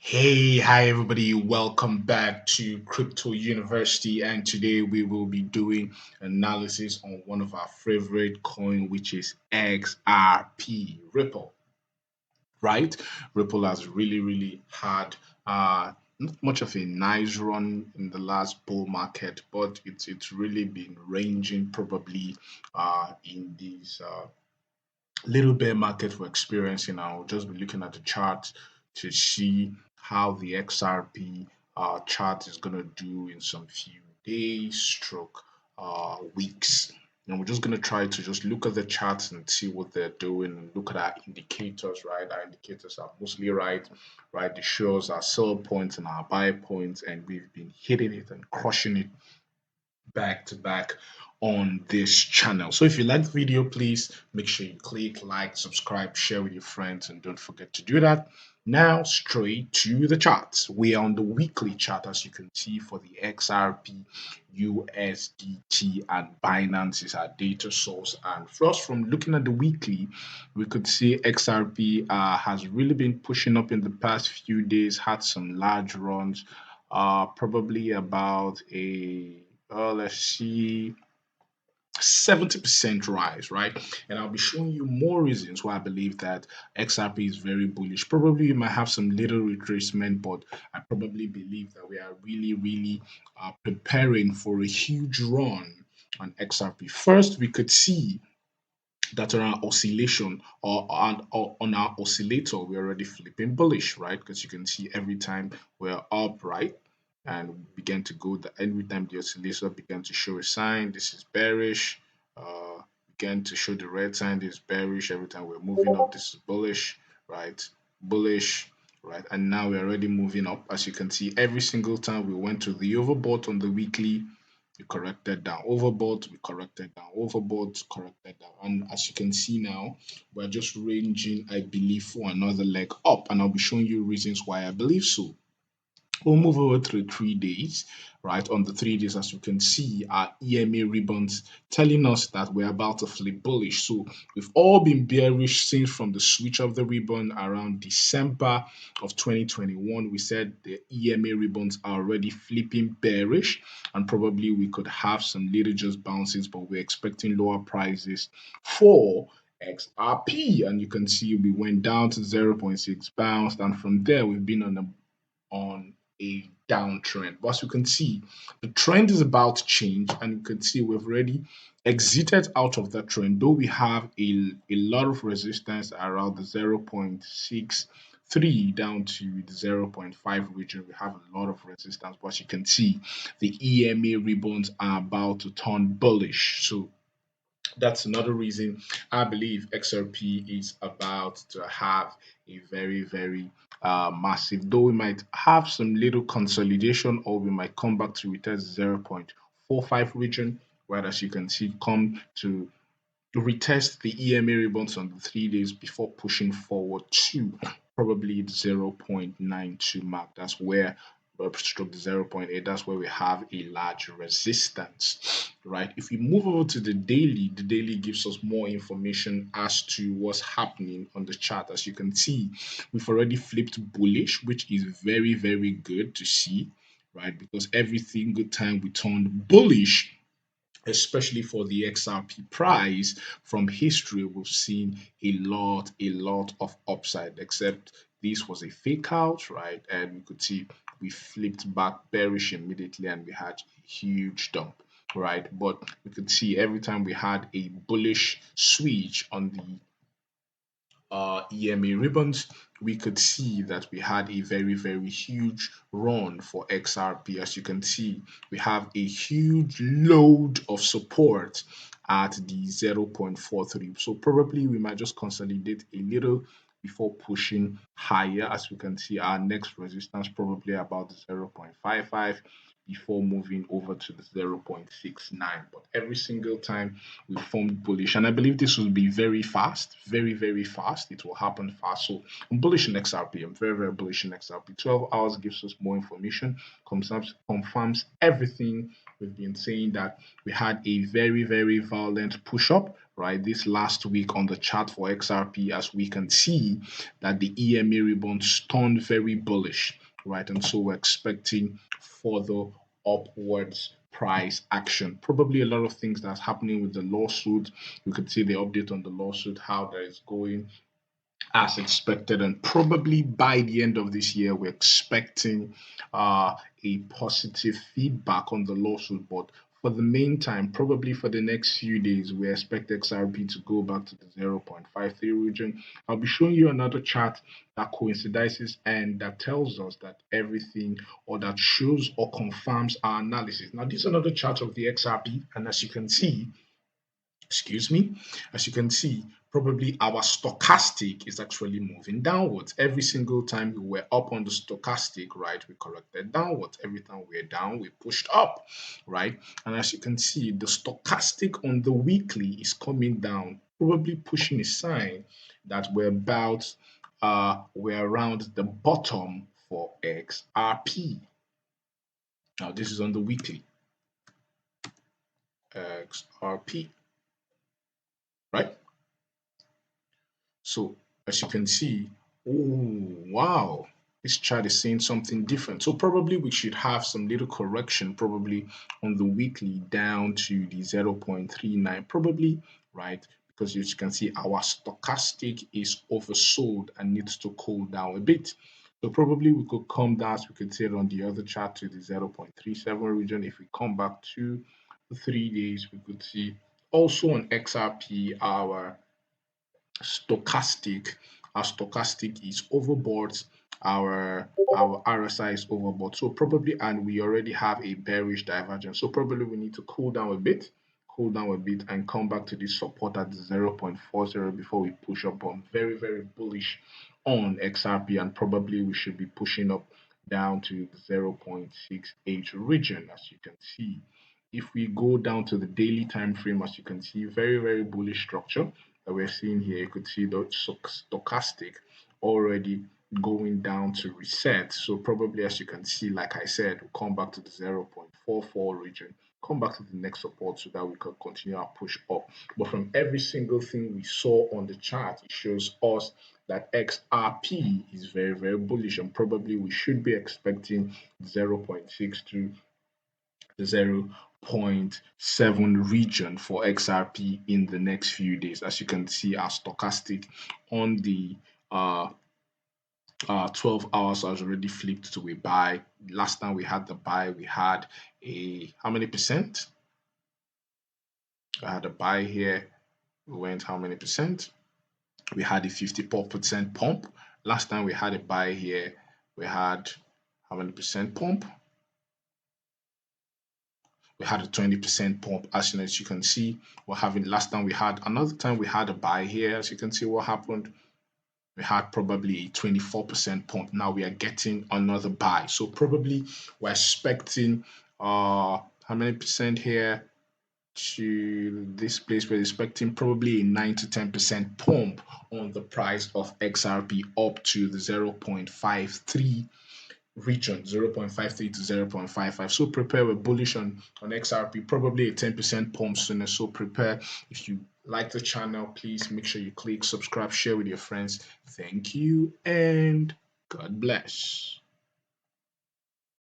Hi everybody, welcome back to Crypto University, and today we will be doing analysis on one of our favorite coin, which is XRP, Ripple, right? Ripple has really had not much of a nice run in the last bull market, but it's really been ranging probably in these little bear market we're experiencing. I'll just be looking at the chart to see how the XRP chart is going to do in some few days, stroke weeks. And we're just going to try to just look at the charts and see what they're doing and look at our indicators, right? Our indicators are mostly right, right? They show us our sell points and our buy points, and we've been hitting it and crushing it back to back on this channel. So if you like the video, please make sure you click like, subscribe, share with your friends, and don't forget to do that. Now straight to the charts. We are on the weekly chart, as you can see, for the XRP, USDT, and Binance is our data source. And first, from looking at the weekly, we could see XRP has really been pushing up in the past few days, had some large runs, probably about a let's see, 70% rise, right? And I'll be showing you more reasons why I believe that XRP is very bullish. Probably you might have some little retracement, but I probably believe that we are really preparing for a huge run on XRP. First, we could see that on our oscillation or on our oscillator, we're already flipping bullish, right? Because you can see every time we're up, right? And began to go, every time the oscillator began to show a sign, this is bearish. Began to show the red sign, this is bearish. Every time we're moving up, this is bullish, right? Bullish, right? And now we're already moving up. As you can see, every single time we went to the overbought on the weekly, we corrected down overbought, we corrected down overbought, corrected down. And as you can see now, we're just ranging, I believe, for another leg up. And I'll be showing you reasons why I believe so. We'll move over to the 3 days, right? On the 3 days, as you can see, our EMA rebounds telling us that we're about to flip bullish. So we've all been bearish since from the switch of the rebound around December of 2021. We said the EMA rebounds are already flipping bearish, and probably we could have some little just bounces, but we're expecting lower prices for XRP. And you can see we went down to 0.6 bounced, and from there we've been on a downtrend. But as you can see, the trend is about to change, and you can see we've already exited out of that trend, though we have a lot of resistance around the 0.63 down to the zero point 0.5 region. We have a lot of resistance, but as you can see, the EMA rebounds are about to turn bullish. So that's another reason I believe XRP is about to have a very massive, though we might have some little consolidation or we might come back to retest 0.45 region, right? As you can see, come to retest the EMA rebounds on the 3 days before pushing forward to probably the 0.92 mark. That's where stroke the zero point 0.8, that's where we have a large resistance, right? If we move over to the daily gives us more information as to what's happening on the chart. As you can see, we've already flipped bullish, which is very good to see, right? Because every single time we turned bullish, especially for the XRP price, from history, we've seen a lot of upside, except this was a fake out, right? And we could see we flipped back bearish immediately and we had a huge dump, right? But we could see every time we had a bullish switch on the EMA ribbons, we could see that we had a very huge run for XRP. As you can see, we have a huge load of support at the 0.43. So probably we might just consolidate a little before pushing higher. As we can see, our next resistance probably about 0.55. before moving over to the 0.69. But every single time we formed bullish, and I believe this will be very fast, very, very fast. It will happen fast. So I'm bullish in XRP. I'm very, very bullish in XRP. 12 hours gives us more information, confirms everything we've been saying, that we had a very, very violent push up, right, this last week on the chart for XRP, as we can see that the EMA rebound turned very bullish, right? And so we're expecting further upwards price action. Probably a lot of things that's happening with the lawsuit. You could see the update on the lawsuit, how that is going as expected, and probably by the end of this year we're expecting a positive feedback on the lawsuit. But for the meantime, probably for the next few days, we expect XRP to go back to the 0.53 region. I'll be showing you another chart that coincides and that tells us that everything, or that shows or confirms our analysis. Now, this is another chart of the XRP, and as you can see, excuse me, as you can see, probably our stochastic is actually moving downwards. Every single time we were up on the stochastic, right, we corrected downwards. Every time we were down, we pushed up, right? And as you can see, the stochastic on the weekly is coming down, probably pushing a sign that we're around the bottom for XRP. Now this is on the weekly. XRP, right? So as you can see, oh wow, this chart is saying something different. So probably we should have some little correction, probably on the weekly down to the 0.39, probably, right? Because as you can see, our stochastic is oversold and needs to cool down a bit. So probably we could come down, as we could see it on the other chart, to the 0.37 region. If we come back to the 3 days, we could see also on XRP, stochastic our stochastic is overbought, our RSI is overbought. So probably, and we already have a bearish divergence. So probably we need to cool down a bit and come back to this support at 0.40 before we push up. On very, very bullish on XRP, and probably we should be pushing up down to the 0.68 region, as you can see. If we go down to the daily time frame, as you can see, very, very bullish structure that we're seeing here. You could see the stochastic already going down to reset. So probably, as you can see, like I said, we'll come back to the 0.44 region, come back to the next support so that we can continue our push up. But from every single thing we saw on the chart, it shows us that XRP is very, very bullish, and probably we should be expecting 0.6 to 0.7 region for XRP in the next few days. As you can see, our stochastic on the 12 hours has already flipped to a buy. Last time we had the buy, we had a how many percent? I had a buy here. We went how many percent? We had a 54% pump. Last time we had a buy here, we had how many percent pump? We had a 20% pump. As you can see, we're having, last time we had, another time we had a buy here. As you can see, what happened, we had probably a 24% pump. Now we are getting another buy. So probably we're expecting how many percent here to this place? We're expecting probably a 9 to 10% pump on the price of XRP up to the 0.53 region, 0.53 to 0.55. So prepare. We're bullish on XRP, probably a 10% pump sooner. So prepare. If you like the channel, please make sure you click subscribe, share with your friends. Thank you, and God bless.